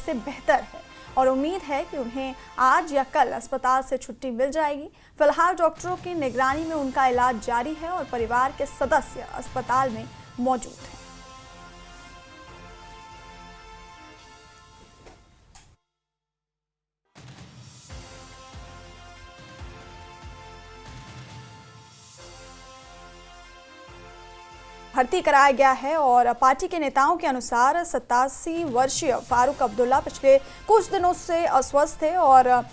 से बेहतर है और उम्मीद है कि उन्हें आज या कल अस्पताल से छुट्टी मिल जाएगी। फिलहाल डॉक्टरों की निगरानी में उनका इलाज जारी है और परिवार के सदस्य अस्पताल में मौजूद हैं। भर्ती कराया गया है और पार्टी के नेताओं के अनुसार 87 वर्षीय फारूक अब्दुल्ला पिछले कुछ दिनों से अस्वस्थ थे और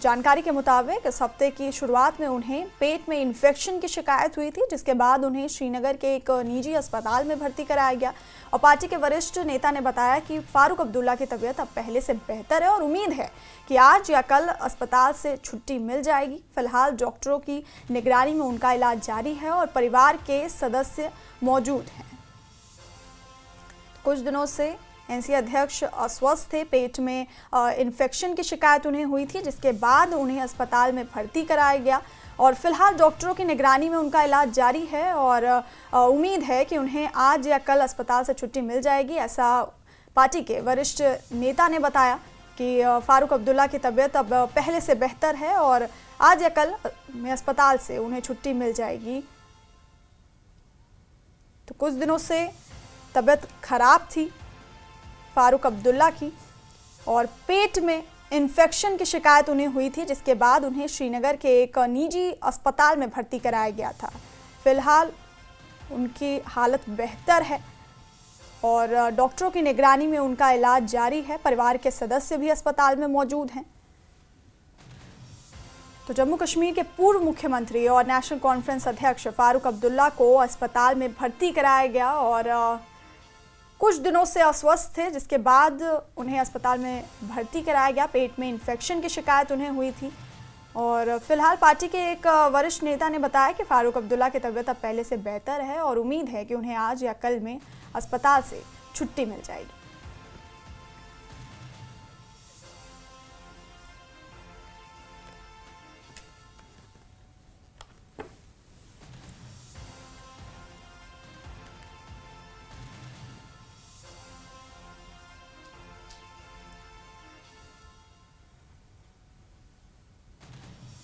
जानकारी के मुताबिक इस हफ्ते की शुरुआत में उन्हें पेट में इन्फेक्शन की शिकायत हुई थी, जिसके बाद उन्हें श्रीनगर के एक निजी अस्पताल में भर्ती कराया गया। और पार्टी के वरिष्ठ नेता ने बताया कि फारूक अब्दुल्ला की तबीयत अब पहले से बेहतर है और उम्मीद है कि आज या कल अस्पताल से छुट्टी मिल जाएगी। फिलहाल डॉक्टरों की निगरानी में उनका इलाज जारी है और परिवार के सदस्य मौजूद हैं। कुछ दिनों से एनसी अध्यक्ष अस्वस्थ थे, पेट में इन्फेक्शन की शिकायत उन्हें हुई थी, जिसके बाद उन्हें अस्पताल में भर्ती कराया गया और फिलहाल डॉक्टरों की निगरानी में उनका इलाज जारी है और उम्मीद है कि उन्हें आज या कल अस्पताल से छुट्टी मिल जाएगी। ऐसा पार्टी के वरिष्ठ नेता ने बताया कि फारूक अब्दुल्ला की तबीयत अब पहले से बेहतर है और आज या कल में अस्पताल से उन्हें छुट्टी मिल जाएगी। तो कुछ दिनों से तबीयत खराब थी फारूक अब्दुल्ला की और पेट में इन्फेक्शन की शिकायत उन्हें हुई थी, जिसके बाद उन्हें श्रीनगर के एक निजी अस्पताल में भर्ती कराया गया था। फिलहाल उनकी हालत बेहतर है और डॉक्टरों की निगरानी में उनका इलाज जारी है। परिवार के सदस्य भी अस्पताल में मौजूद हैं। तो जम्मू कश्मीर के पूर्व मुख्यमंत्री और नेशनल कॉन्फ्रेंस अध्यक्ष फारूक अब्दुल्ला को अस्पताल में भर्ती कराया गया और कुछ दिनों से अस्वस्थ थे, जिसके बाद उन्हें अस्पताल में भर्ती कराया गया। पेट में इन्फेक्शन की शिकायत उन्हें हुई थी और फिलहाल पार्टी के एक वरिष्ठ नेता ने बताया कि फारूक अब्दुल्ला की तबीयत अब पहले से बेहतर है और उम्मीद है कि उन्हें आज या कल में अस्पताल से छुट्टी मिल जाएगी।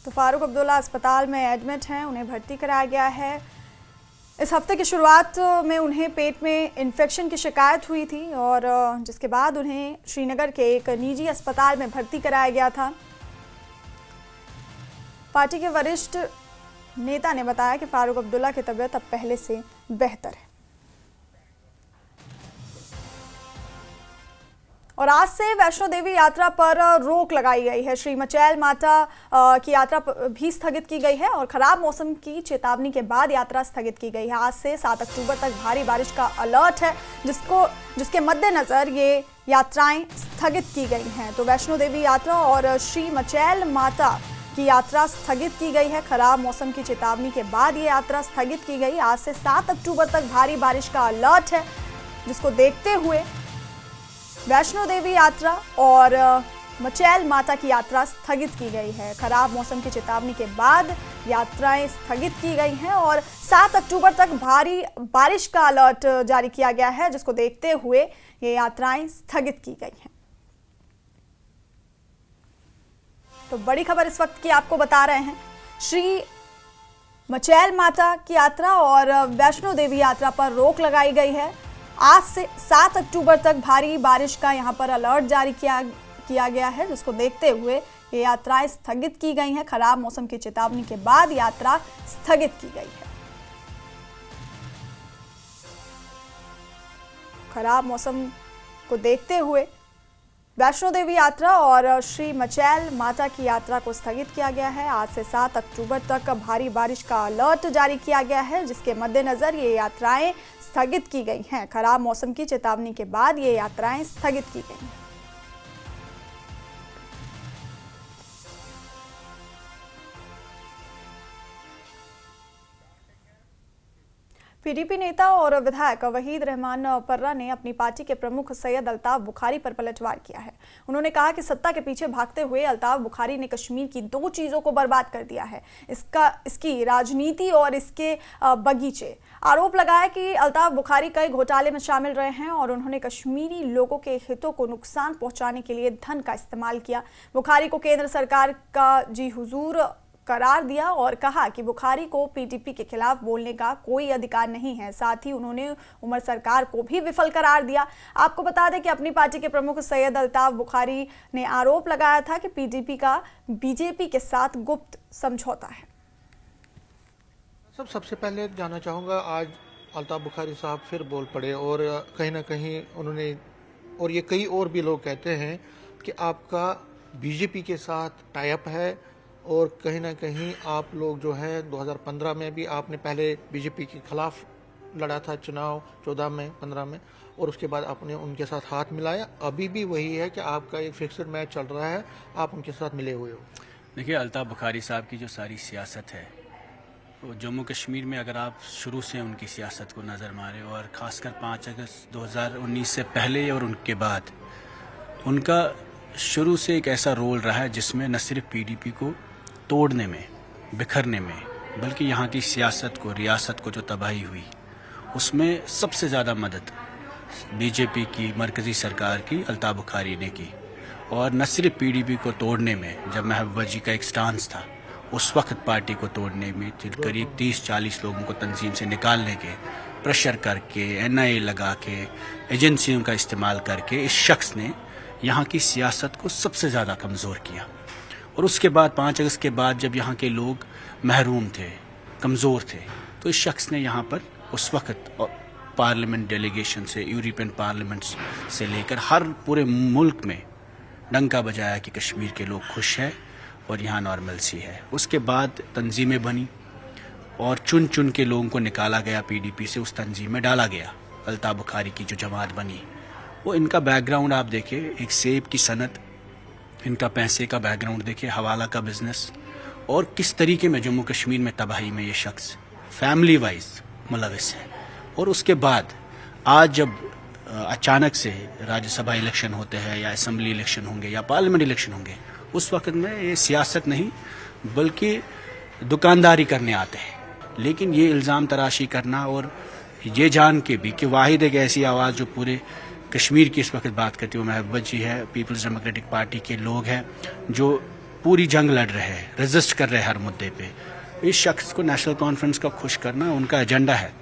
तो फारूक अब्दुल्ला अस्पताल में एडमिट हैं, उन्हें भर्ती कराया गया है। इस हफ्ते की शुरुआत में उन्हें पेट में इन्फेक्शन की शिकायत हुई थी और जिसके बाद उन्हें श्रीनगर के एक निजी अस्पताल में भर्ती कराया गया था। पार्टी के वरिष्ठ नेता ने बताया कि फारूक अब्दुल्ला की तबीयत अब पहले से बेहतर है और आज से वैष्णो देवी यात्रा पर रोक लगाई गई है। श्री मचैल माता की यात्रा भी स्थगित की गई है और खराब मौसम की चेतावनी के बाद यात्रा स्थगित की गई है। आज से 7 अक्टूबर तक भारी बारिश का अलर्ट है, जिसके मद्देनजर ये यात्राएं स्थगित की गई हैं। तो वैष्णो देवी यात्रा और श्री मचैल माता की यात्रा स्थगित की गई है। खराब मौसम की चेतावनी के बाद ये यात्रा स्थगित की गई। आज से 7 अक्टूबर तक भारी बारिश का अलर्ट है, जिसको देखते हुए वैष्णो देवी यात्रा और मचैल माता की यात्रा स्थगित की गई है। खराब मौसम की चेतावनी के बाद यात्राएं स्थगित की गई हैं और 7 अक्टूबर तक भारी बारिश का अलर्ट जारी किया गया है, जिसको देखते हुए ये यात्राएं स्थगित की गई हैं। तो बड़ी खबर इस वक्त की आपको बता रहे हैं। श्री मचैल माता की यात्रा और वैष्णो देवी यात्रा पर रोक लगाई गई है। आज से 7 अक्टूबर तक भारी बारिश का यहां पर अलर्ट जारी किया गया है, जिसको देखते हुए ये यात्राएं स्थगित की गई हैं। खराब मौसम की चेतावनी के बाद यात्रा स्थगित की गई है। खराब मौसम को देखते हुए वैष्णो देवी यात्रा और श्री मचैल माता की यात्रा को स्थगित किया गया है। आज से 7 अक्टूबर तक भारी बारिश का अलर्ट जारी किया गया है, जिसके मद्देनजर ये यात्राएं स्थगित की गई हैं। खराब मौसम की चेतावनी के बाद ये यात्राएं स्थगित की गई हैं। पीडीपी नेता और विधायक वहीद रहमान पर्रा ने अपनी पार्टी के प्रमुख सैयद अल्ताफ बुखारी पर पलटवार किया है। उन्होंने कहा कि सत्ता के पीछे भागते हुए अल्ताफ बुखारी ने कश्मीर की दो चीजों को बर्बाद कर दिया है, इसकी राजनीति और इसके बगीचे। आरोप लगाया कि अल्ताफ बुखारी कई घोटाले में शामिल रहे हैं और उन्होंने कश्मीरी लोगों के हितों को नुकसान पहुंचाने के लिए धन का इस्तेमाल किया। बुखारी को केंद्र सरकार का जी हुजूर करार दिया और कहा कि बुखारी को पीडीपी के खिलाफ बोलने का कोई अधिकार नहीं है। साथ ही उन्होंने उमर सरकार को भी विफल करार दिया। आपको बता दें कि अपनी पार्टी के प्रमुख सैयद अल्ताफ बुखारी ने आरोप लगाया था कि पीडीपी का बीजेपी के साथ गुप्त समझौता है। सबसे पहले जानना चाहूँगा, आज अल्ताफ बुखारी साहब फिर बोल पड़े और कहीं ना कहीं उन्होंने, और ये कई और भी लोग कहते हैं कि आपका बीजेपी के साथ टाई अप है और कहीं ना कहीं आप लोग जो है 2015 में भी आपने पहले बीजेपी के खिलाफ लड़ा था चुनाव 14 में 15 में, और उसके बाद आपने उनके साथ हाथ मिलाया। अभी भी वही है कि आपका एक फिक्स्ड मैच चल रहा है, आप उनके साथ मिले हुए हो। देखिए, अल्ताफ बुखारी साहब की जो सारी सियासत है वो जम्मू कश्मीर में, अगर आप शुरू से उनकी सियासत को नज़र मारें और ख़ासकर 5 अगस्त 2019 से पहले और उनके बाद, उनका शुरू से एक ऐसा रोल रहा है जिसमें न सिर्फ पीडीपी को तोड़ने में, बिखरने में, बल्कि यहाँ की सियासत को, रियासत को जो तबाही हुई, उसमें सबसे ज़्यादा मदद बीजेपी की मरकज़ी सरकार की अल्ताफ बुखारी ने की। और न सिर्फ पीडीपी को तोड़ने में, जब महबूबा जी का एक स्टांस था उस वक्त पार्टी को तोड़ने में, करीब 30-40 लोगों को तंजीम से निकालने के, प्रेशर करके, एनआईए लगा के, एजेंसियों का इस्तेमाल करके इस शख्स ने यहाँ की सियासत को सबसे ज़्यादा कमज़ोर किया। और उसके बाद 5 अगस्त के बाद जब यहाँ के लोग महरूम थे, कमज़ोर थे, तो इस शख्स ने यहाँ पर उस वक्त पार्लियामेंट डेलीगेशन से, यूरोपियन पार्लियामेंट से लेकर हर पूरे मुल्क में डंका बजाया कि कश्मीर के लोग खुश हैं और यहाँ नॉर्मल सी है। उसके बाद तंजीमें बनी और चुन चुन के लोगों को निकाला गया पीडीपी से, उस तंजीम में डाला गया। अल्ताफ बुखारी की जो जमात बनी, वो इनका बैकग्राउंड आप देखिए, एक सेब की सनत, इनका पैसे का बैकग्राउंड देखिए, हवाला का बिजनेस, और किस तरीके में जम्मू कश्मीर में तबाही में ये शख्स फैमिली वाइज मुलविस है। और उसके बाद आज जब अचानक से राज्यसभा इलेक्शन होते हैं या असम्बली इलेक्शन होंगे या पार्लियामेंट इलेक्शन होंगे, उस वक्त में ये सियासत नहीं बल्कि दुकानदारी करने आते हैं। लेकिन ये इल्ज़ाम तराशी करना और ये जान के भी कि वाहिद एक ऐसी आवाज़ जो पूरे कश्मीर की इस वक्त बात करती है वो महबूबा जी है, पीपल्स डेमोक्रेटिक पार्टी के लोग हैं जो पूरी जंग लड़ रहे हैं, रेजिस्ट कर रहे हैं हर मुद्दे पे। इस शख्स को नेशनल कॉन्फ्रेंस का खुश करना उनका एजेंडा है।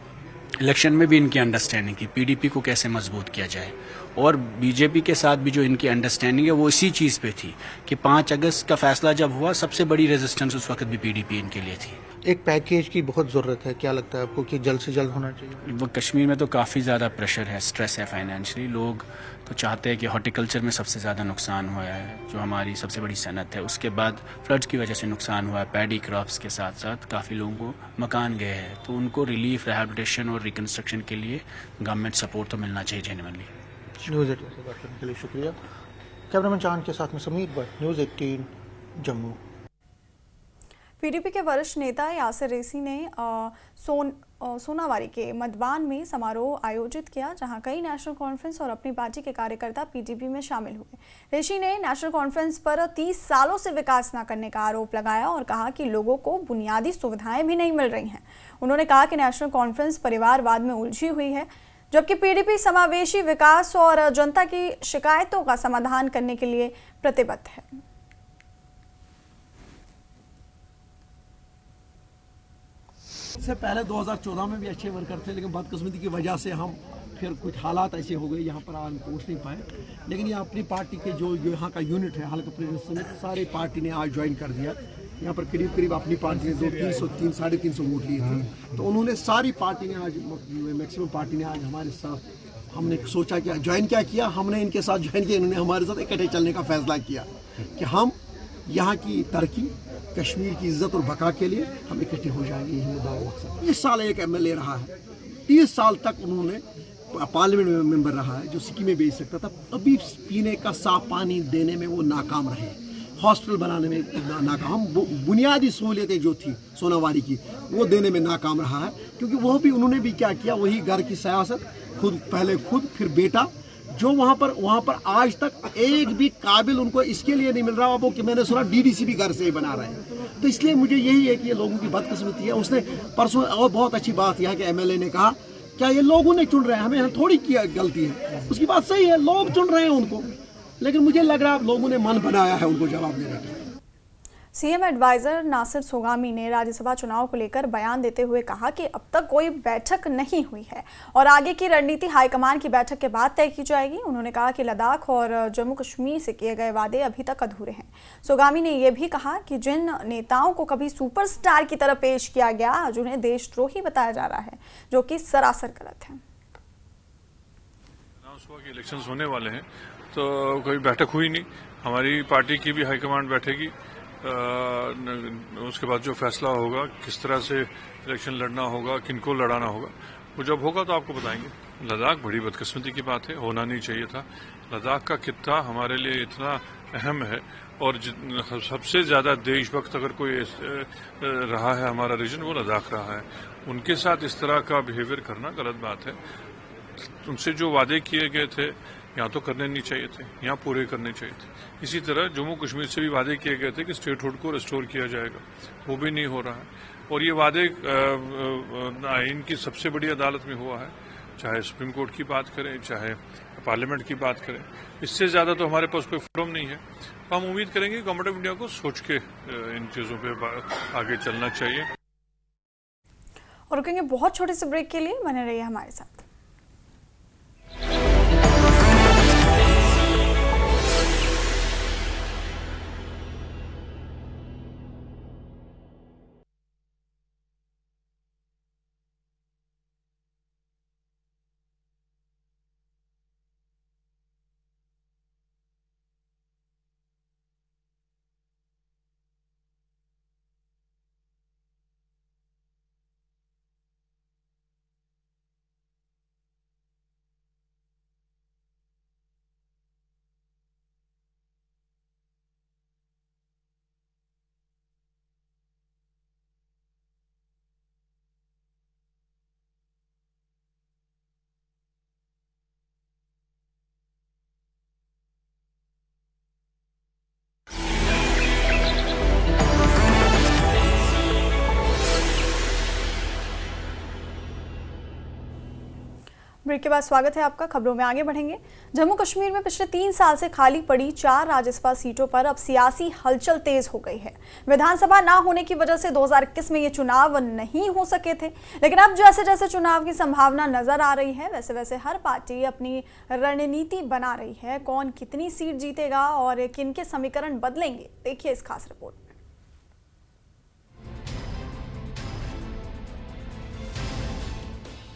इलेक्शन में भी इनकी अंडरस्टैंडिंग की पीडीपी को कैसे मजबूत किया जाए, और बीजेपी के साथ भी जो इनकी अंडरस्टैंडिंग है वो इसी चीज़ पे थी कि 5 अगस्त का फैसला जब हुआ, सबसे बड़ी रेजिस्टेंस उस वक्त भी पीडीपी इनके लिए थी। एक पैकेज की बहुत ज़रूरत है, क्या लगता है आपको कि जल्द से जल्द होना चाहिए? वो कश्मीर में तो काफ़ी ज़्यादा प्रेशर है, स्ट्रेस है फाइनेंशियली। लोग तो चाहते हैं कि हॉर्टिकल्चर में सबसे ज़्यादा नुकसान हुआ है, जो हमारी सबसे बड़ी सनत है। उसके बाद फ्लड्स की वजह से नुकसान हुआ है, पैडी क्रॉप्स के साथ साथ काफ़ी लोगों को मकान गए हैं, तो उनको रिलीफ, रिहैबिलिटेशन और रिकन्स्ट्रक्शन के लिए गवर्नमेंट सपोर्ट तो मिलना चाहिए जेन्युइनली। न्यूज़ 18 से बात करने के लिए शुक्रिया। कैमरामैन चांद के साथ में समीर भट्ट, न्यूज़ 18 जम्मू। पीडीपी के वरिष्ठ नेता यासिर रेसी ने सोनावारी के मदवान में समारोह आयोजित किया, जहां कई नेशनल कॉन्फ्रेंस और अपनी पार्टी के कार्यकर्ता पीडीपी में शामिल हुए। रेसी ने नेशनल कॉन्फ्रेंस पर 30 सालों से विकास न करने का आरोप लगाया और कहा कि लोगों को बुनियादी सुविधाएं भी नहीं मिल रही हैं। उन्होंने कहा कि नेशनल कॉन्फ्रेंस परिवारवाद में उलझी हुई है, जबकि पीडीपी समावेशी विकास और जनता की शिकायतों का समाधान करने के लिए प्रतिबद्ध है। इससे पहले 2014 में भी अच्छे वर्कर थे, लेकिन बदकिस्मती की वजह से हम फिर कुछ हालात ऐसे हो गए यहाँ पर आज पहुँच नहीं पाए। लेकिन ये अपनी पार्टी के जो यहाँ का यूनिट है, हल्का प्रेसिडेंट समेत सारी पार्टी ने आज ज्वाइन कर दिया। यहाँ पर करीब करीब अपनी पार्टी ने 300-350 वोट लिए थे, तो उन्होंने सारी पार्टी ने आज, मैक्सिमम पार्टी ने आज हमारे साथ, हमने सोचा कि ज्वाइन क्या किया, हमने इनके साथ ज्वाइन किया, इन्होंने हमारे साथ इकट्ठे चलने का फैसला किया कि हम यहाँ की तरक्की, कश्मीर की इज्जत और बका के लिए हम इकट्ठे हो जाएंगे। यही मुद्दा मकसद। 30 साल एक एमएलए रहा है, 30 साल तक उन्होंने पार्लियामेंट मेंबर रहा है जो सिक्किम में बेच सकता था, अभी पीने का साफ पानी देने में वो नाकाम रहे। हॉस्पिटल बनाने में नाकाम, हम बुनियादी सहूलियतें जो थी सोनावारी की वो देने में नाकाम रहा है, क्योंकि वो भी उन्होंने भी क्या किया, वही घर की सियासत, पहले खुद फिर बेटा, जो वहाँ पर आज तक एक भी काबिल उनको इसके लिए नहीं मिल रहा वो कि मैंने सुना डीडीसी भी घर से ही बना रहे हैं। तो इसलिए मुझे यही है कि ये लोगों की बदकिस्मती है। उसने परसों और बहुत अच्छी बात यह है कि एमएलए ने कहा क्या ये लोगों ने चुन रहे हैं, हमें थोड़ी किया गलती है, उसकी बात सही है, लोग चुन रहे हैं उनको, लेकिन मुझे लग रहा है लोगों ने मन बनाया है उनको जवाब देने का। सीएम एडवाइजर नासिर सोगामी ने राज्यसभा चुनाव को लेकर बयान देते हुए कहा कि अब तक कोई बैठक नहीं हुई है और आगे की रणनीति हाईकमान की बैठक के बाद तय की जाएगी। उन्होंने कहा कि लद्दाख और जम्मू कश्मीर से किए गए वादे अभी तक अधूरे हैं। सोगामी ने यह भी कहा कि जिन नेताओं को कभी सुपरस्टार की तरह पेश किया गया आज उन्हें देशद्रोही बताया जा रहा है, जो कि सरासर गलत है। इलेक्शंस होने वाले हैं तो कोई बैठक हुई नहीं, हमारी पार्टी की भी हाईकमांड बैठेगी, उसके बाद जो फैसला होगा किस तरह से इलेक्शन लड़ना होगा, किनको लड़ाना होगा, वो जब होगा तो आपको बताएंगे। लद्दाख बड़ी बदकिस्मती की बात है, होना नहीं चाहिए था। लद्दाख का खित्ता हमारे लिए इतना अहम है और सबसे ज्यादा देशभक्त अगर कोई रहा है हमारा रीजन वो लद्दाख रहा है। उनके साथ इस तरह का बिहेवियर करना गलत बात है। उनसे जो वादे किए गए थे यहाँ तो करने नहीं चाहिए थे, यहाँ पूरे करने चाहिए थे। इसी तरह जम्मू कश्मीर से भी वादे किए गए थे कि स्टेटहुड को रिस्टोर किया जाएगा, वो भी नहीं हो रहा है। और ये वादे आइन की सबसे बड़ी अदालत में हुआ है, चाहे सुप्रीम कोर्ट की बात करें चाहे पार्लियामेंट की बात करें, इससे ज्यादा तो हमारे पास कोई फोरम नहीं है। तो हम उम्मीद करेंगे गवर्नमेंट ऑफ इंडिया को सोच के इन चीजों पर आगे चलना चाहिए। और रुकेंगे बहुत छोटे से ब्रेक के लिए, बने रहिए हमारे साथ। ब्रेक के बाद स्वागत है आपका। खबरों में आगे बढ़ेंगे। जम्मू कश्मीर में पिछले 3 साल से खाली पड़ी 4 राज्यसभा सीटों पर अब सियासी हलचल तेज हो गई है। विधानसभा ना होने की वजह से 2021 में ये चुनाव नहीं हो सके थे, लेकिन अब जैसे जैसे चुनाव की संभावना नजर आ रही है वैसे वैसे हर पार्टी अपनी रणनीति बना रही है। कौन कितनी सीट जीतेगा और किनके समीकरण बदलेंगे, देखिए इस खास रिपोर्ट में।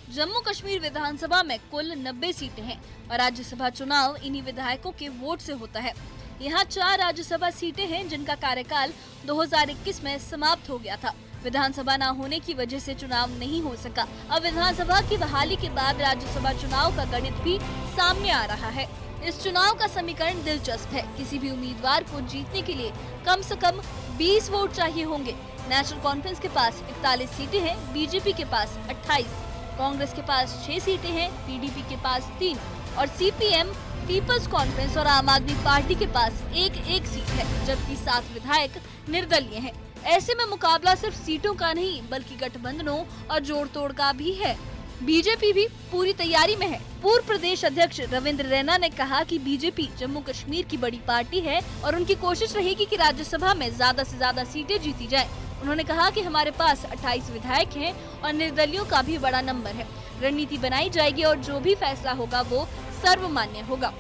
जम्मू कश्मीर विधानसभा में कुल 90 सीटें हैं और राज्यसभा चुनाव इन्हीं विधायकों के वोट से होता है। यहाँ 4 राज्यसभा सीटें हैं जिनका कार्यकाल 2021 में समाप्त हो गया था। विधानसभा न होने की वजह से चुनाव नहीं हो सका। अब विधानसभा की बहाली के बाद राज्यसभा चुनाव का गणित भी सामने आ रहा है। इस चुनाव का समीकरण दिलचस्प है। किसी भी उम्मीदवार को जीतने के लिए कम से कम 20 वोट चाहिए होंगे। नेशनल कॉन्फ्रेंस के पास 41 सीटें हैं, बीजेपी के पास 28, कांग्रेस के पास 6 सीटें हैं, पीडीपी के पास 3 और सीपीएम, पीपल्स कॉन्फ्रेंस और आम आदमी पार्टी के पास एक सीट है, जबकि 7 विधायक निर्दलीय हैं। ऐसे में मुकाबला सिर्फ सीटों का नहीं बल्कि गठबंधनों और जोड़ तोड़ का भी है। बीजेपी भी पूरी तैयारी में है। पूर्व प्रदेश अध्यक्ष रविंद्र रैना ने कहा कि बीजेपी जम्मू कश्मीर की बड़ी पार्टी है और उनकी कोशिश रहेगी कि राज्यसभा में ज्यादा से ज्यादा सीटें जीती जाए। उन्होंने कहा कि हमारे पास 28 विधायक हैं और निर्दलियों का भी बड़ा नंबर है। रणनीति बनाई जाएगी और जो भी फैसला होगा वो सर्वमान्य होगा।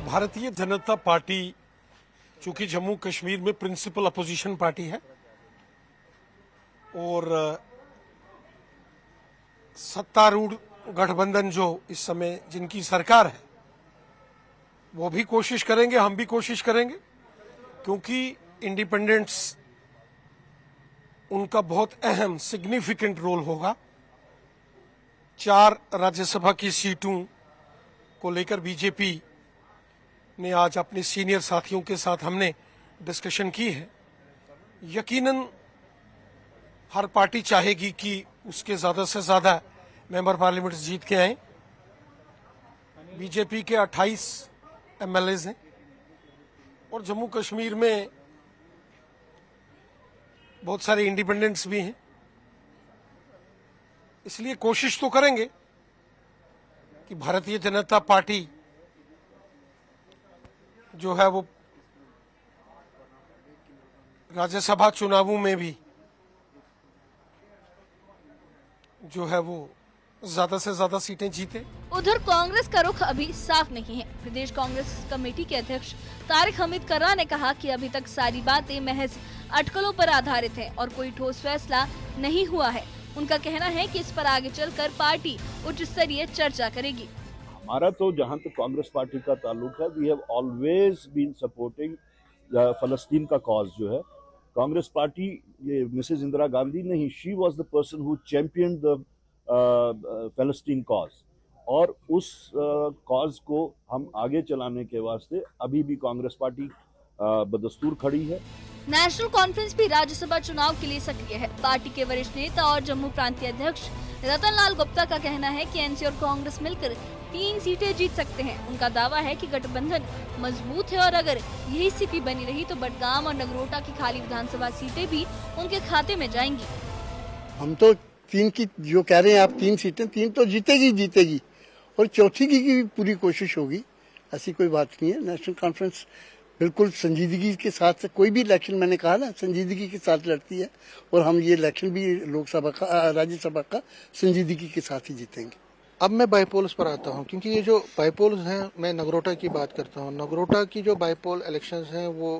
भारतीय जनता पार्टी चूंकि जम्मू कश्मीर में प्रिंसिपल अपोजिशन पार्टी है और सत्तारूढ़ गठबंधन जो इस समय जिनकी सरकार है वो भी कोशिश करेंगे, हम भी कोशिश करेंगे, क्योंकि इंडिपेंडेंट्स उनका बहुत अहम सिग्निफिकेंट रोल होगा। 4 राज्यसभा की सीटों को लेकर बीजेपी ने आज अपने सीनियर साथियों के साथ हमने डिस्कशन की है, यकीनन हर पार्टी चाहेगी कि उसके ज़्यादा से ज़्यादा मेंबर पार्लियामेंट जीत के आए। बीजेपी के 28 एमएलएज हैं और जम्मू कश्मीर में बहुत सारे इंडिपेंडेंट्स भी हैं, इसलिए कोशिश तो करेंगे कि भारतीय जनता पार्टी जो है वो राज्यसभा चुनावों में भी जो है वो ज्यादा से ज्यादा सीटें जीते। उधर कांग्रेस का रुख अभी साफ नहीं है। प्रदेश कांग्रेस कमेटी के अध्यक्ष तारिक हमीद कर्रा ने कहा कि अभी तक सारी बातें महज अटकलों पर आधारित हैं और कोई ठोस फैसला नहीं हुआ है। उनका कहना है कि इस पर आगे चलकर पार्टी उच्च स्तरीय चर्चा करेगी। हमारा तो जहां तक कांग्रेस पार्टी का ताल्लुक है, we have always been supporting Palestine का कॉज जो है। कांग्रेस पार्टी, ये मिसेज इंदिरा गांधी नहीं, she was the person who champion the Palestine cause, और उस कॉज को हम आगे चलाने के वास्ते अभी भी कांग्रेस पार्टी बदस्तूर खड़ी है। नेशनल कॉन्फ्रेंस भी राज्यसभा चुनाव के लिए सक्रिय है। पार्टी के वरिष्ठ नेता और जम्मू प्रांतीय अध्यक्ष रतन लाल गुप्ता का कहना है कि एनसी और कांग्रेस मिलकर 3 सीटें जीत सकते हैं। उनका दावा है कि गठबंधन मजबूत है और अगर यही स्थिति बनी रही तो बडगाम और नगरोटा की खाली विधानसभा सीटें भी उनके खाते में जाएंगी। हम तो 3 की जो कह रहे हैं आप, 3 सीटें, 3 तो जीतेगी और चौथी की भी पूरी कोशिश होगी, ऐसी कोई बात नहीं है। नेशनल कॉन्फ्रेंस बिल्कुल संजीदगी के साथ, कोई भी इलेक्शन मैंने कहा ना संजीदगी के साथ लड़ती है, और हम ये इलेक्शन भी लोकसभा का, राज्यसभा का संजीदगी के साथ ही जीतेंगे। अब मैं बाईपोल्स पर आता हूं, क्योंकि ये जो बाईपोल्स हैं, मैं नगरोटा की बात करता हूं। नगरोटा की जो बाईपोल इलेक्शंस हैं वो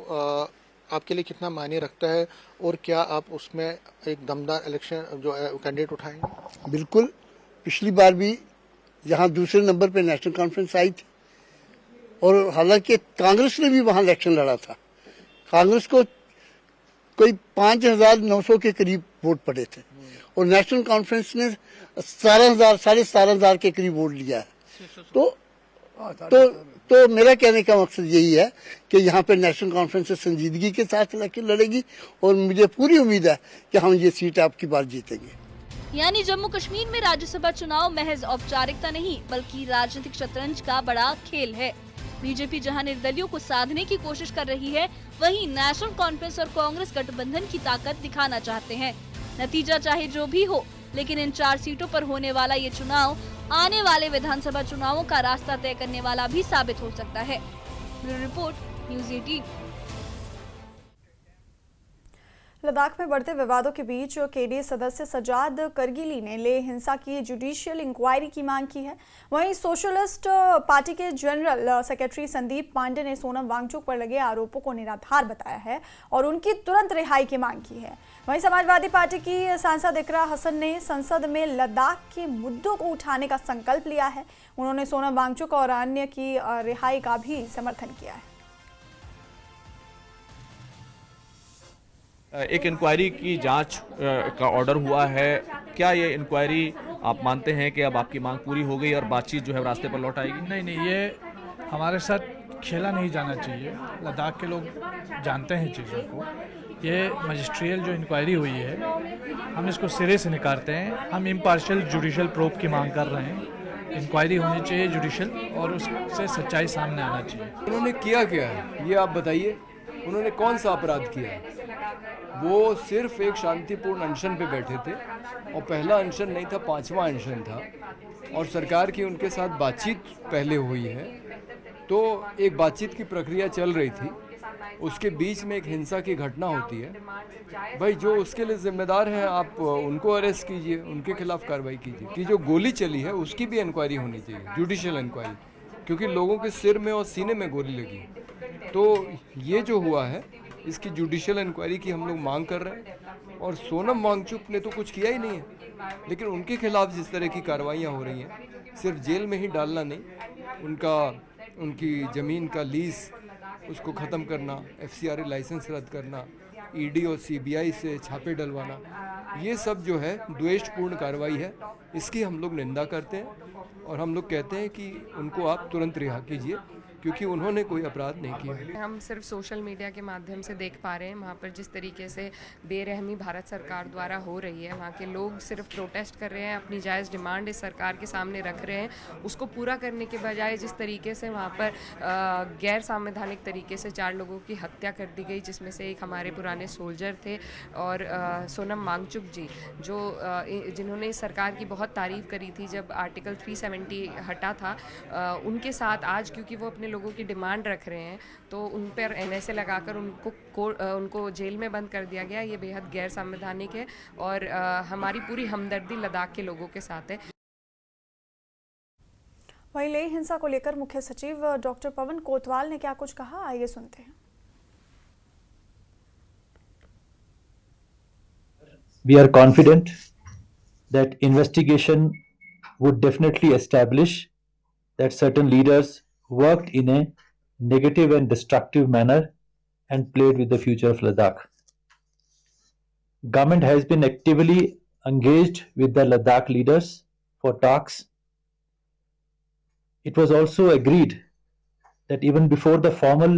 आपके लिए कितना मायने रखता है, और क्या आप उसमें एक दमदार इलेक्शन जो कैंडिडेट उठाएंगे? बिल्कुल, पिछली बार भी यहाँ दूसरे नंबर पे नेशनल कॉन्फ्रेंस आई थी, और हालांकि कांग्रेस ने भी वहाँ इलेक्शन लड़ा था। कांग्रेस को कोई 5,900 के करीब वोट पड़े थे, और नेशनल कॉन्फ्रेंस ने 17,500 के करीब वोट लिया है। तो मेरा कहने का मकसद यही है कि यहाँ पे नेशनल कॉन्फ्रेंस से संजीदगी के साथ इलेक्शन लड़ेगी, और मुझे पूरी उम्मीद है कि हम ये सीट आपकी बार जीतेंगे। यानी जम्मू कश्मीर में राज्यसभा चुनाव महज औपचारिकता नहीं बल्कि राजनीतिक शतरंज का बड़ा खेल है। बीजेपी जहां निर्दलियों को साधने की कोशिश कर रही है, वहीं नेशनल कॉन्फ्रेंस और कांग्रेस गठबंधन की ताकत दिखाना चाहते हैं। नतीजा चाहे जो भी हो, लेकिन इन 4 सीटों पर होने वाला ये चुनाव आने वाले विधानसभा चुनावों का रास्ता तय करने वाला भी साबित हो सकता है। Bureau report, news 18। लद्दाख में बढ़ते विवादों के बीच केडीए सदस्य सजाद करगिली ने लेह हिंसा की जुडिशियल इंक्वायरी की मांग की है। वहीं सोशलिस्ट पार्टी के जनरल सेक्रेटरी संदीप पांडे ने सोनम वांगचुक पर लगे आरोपों को निराधार बताया है और उनकी तुरंत रिहाई की मांग की है। वहीं समाजवादी पार्टी की सांसद इकरा हसन ने संसद में लद्दाख के मुद्दों को उठाने का संकल्प लिया है। उन्होंने सोनम वांगचुक और अन्य की रिहाई का भी समर्थन किया है। एक इंक्वायरी की जांच का ऑर्डर हुआ है। क्या ये इंक्वायरी आप मानते हैं कि अब आपकी मांग पूरी हो गई और बातचीत जो है रास्ते पर लौट आएगी? नहीं, ये हमारे साथ खेला नहीं जाना चाहिए। लद्दाख के लोग जानते हैं चीज़ों को। ये मजिस्ट्रियल जो इंक्वायरी हुई है, हम इसको सिरे से निकालते हैं। हम इम्पार्शियल जुडिशियल प्रोब की मांग कर रहे हैं। इंक्वायरी होनी चाहिए जुडिशियल, और उससे सच्चाई सामने आना चाहिए। उन्होंने किया क्या है ये आप बताइए? उन्होंने कौन सा अपराध किया है? वो सिर्फ एक शांतिपूर्ण अनशन पे बैठे थे, और पहला अनशन नहीं था, 5वां अनशन था, और सरकार की उनके साथ बातचीत पहले हुई है। तो एक बातचीत की प्रक्रिया चल रही थी, उसके बीच में एक हिंसा की घटना होती है। भाई जो उसके लिए जिम्मेदार हैं आप उनको अरेस्ट कीजिए, उनके खिलाफ कार्रवाई कीजिए। कि जो गोली चली है उसकी भी इंक्वायरी होनी चाहिए, जुडिशियल इंक्वायरी, क्योंकि लोगों के सिर में और सीने में गोली लगी। तो ये जो हुआ है इसकी जुडिशियल इंक्वायरी की हम लोग मांग कर रहे हैं। और सोनम वांगचुक ने तो कुछ किया ही नहीं है, लेकिन उनके खिलाफ जिस तरह की कार्रवाइयाँ हो रही हैं, सिर्फ जेल में ही डालना नहीं, उनकी ज़मीन का लीज उसको ख़त्म करना, FCRA लाइसेंस रद्द करना, ED और CBI से छापे डलवाना, ये सब जो है द्वेषपूर्ण कार्रवाई है। इसकी हम लोग निंदा करते हैं और हम लोग कहते हैं कि उनको आप तुरंत रिहा कीजिए। क्योंकि उन्होंने कोई अपराध नहीं किया। हम सिर्फ सोशल मीडिया के माध्यम से देख पा रहे हैं वहाँ पर जिस तरीके से बेरहमी भारत सरकार द्वारा हो रही है। वहाँ के लोग सिर्फ प्रोटेस्ट कर रहे हैं, अपनी जायज़ डिमांड इस सरकार के सामने रख रहे हैं, उसको पूरा करने के बजाय जिस तरीके से वहाँ पर गैर संवैधानिक तरीके से 4 लोगों की हत्या कर दी गई, जिसमें से एक हमारे पुराने सोल्जर थे और सोनम वांगचुक जी जो जिन्होंने इस सरकार की बहुत तारीफ करी थी जब आर्टिकल 370 हटा था। उनके साथ आज क्योंकि वो अपने लोगों की डिमांड रख रहे हैं तो उन पर NSA लगाकर उनको जेल में बंद कर दिया गया। ये बेहद गैर संवैधानिक है और हमारी पूरी हमदर्दी लद्दाख के लोगों के साथ है। वहीं लेह हिंसा को लेकर मुख्य सचिव डॉक्टर पवन कोतवाल ने क्या कुछ कहा, आइए सुनते हैं। We are confident that investigation would definitely establish that certain leaders worked in a negative and destructive manner and played with the future of Ladakh. Government has been actively engaged with the Ladakh leaders for talks. It was also agreed that even before the formal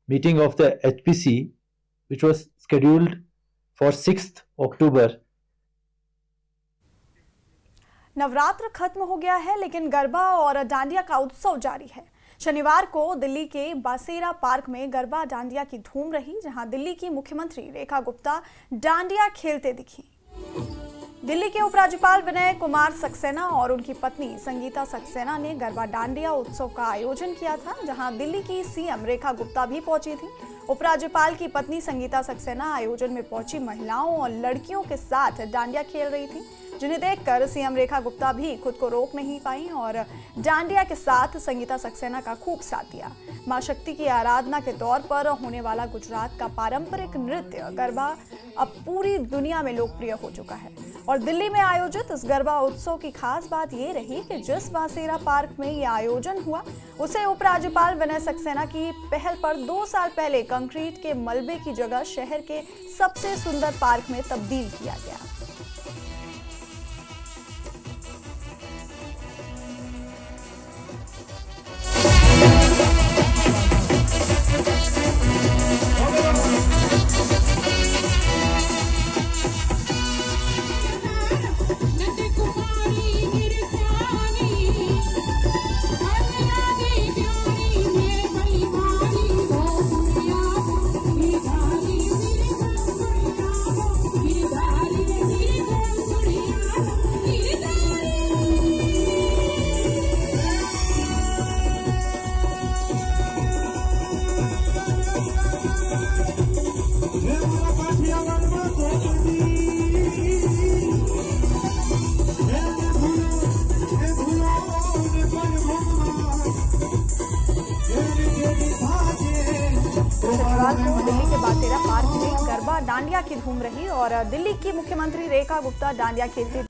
meeting of the HPC, which was scheduled for 6th October, Navratra खत्म हो गया है लेकिन गरबा और डांडिया का उत्सव जारी है। शनिवार को दिल्ली के बासेरा पार्क में गरबा डांडिया की धूम रही, जहां दिल्ली की मुख्यमंत्री रेखा गुप्ता डांडिया खेलते दिखी। दिल्ली के उपराज्यपाल विनय कुमार सक्सेना और उनकी पत्नी संगीता सक्सेना ने गरबा डांडिया उत्सव का आयोजन किया था, जहां दिल्ली की CM रेखा गुप्ता भी पहुंची थी। उपराज्यपाल की पत्नी संगीता सक्सेना आयोजन में पहुंची महिलाओं और लड़कियों के साथ डांडिया खेल रही थी, जिन्हें देखकर CM रेखा गुप्ता भी खुद को रोक नहीं पाई और डांडिया के साथ संगीता सक्सेना का खूब साथ दिया। मां शक्ति की आराधना के तौर पर होने वाला गुजरात का पारंपरिक नृत्य गरबा अब पूरी दुनिया में लोकप्रिय हो चुका है और दिल्ली में आयोजित इस गरबा उत्सव की खास बात ये रही कि जिस बासेरा पार्क में ये आयोजन हुआ उसे उपराज्यपाल विनय सक्सेना की पहल पर 2 साल पहले कंक्रीट के मलबे की जगह शहर के सबसे सुंदर पार्क में तब्दील किया गया। शनिवार को दिल्ली के बासेरा पार्क में गरबा डांडिया की धूम रही और दिल्ली की मुख्यमंत्री रेखा गुप्ता डांडिया खेलती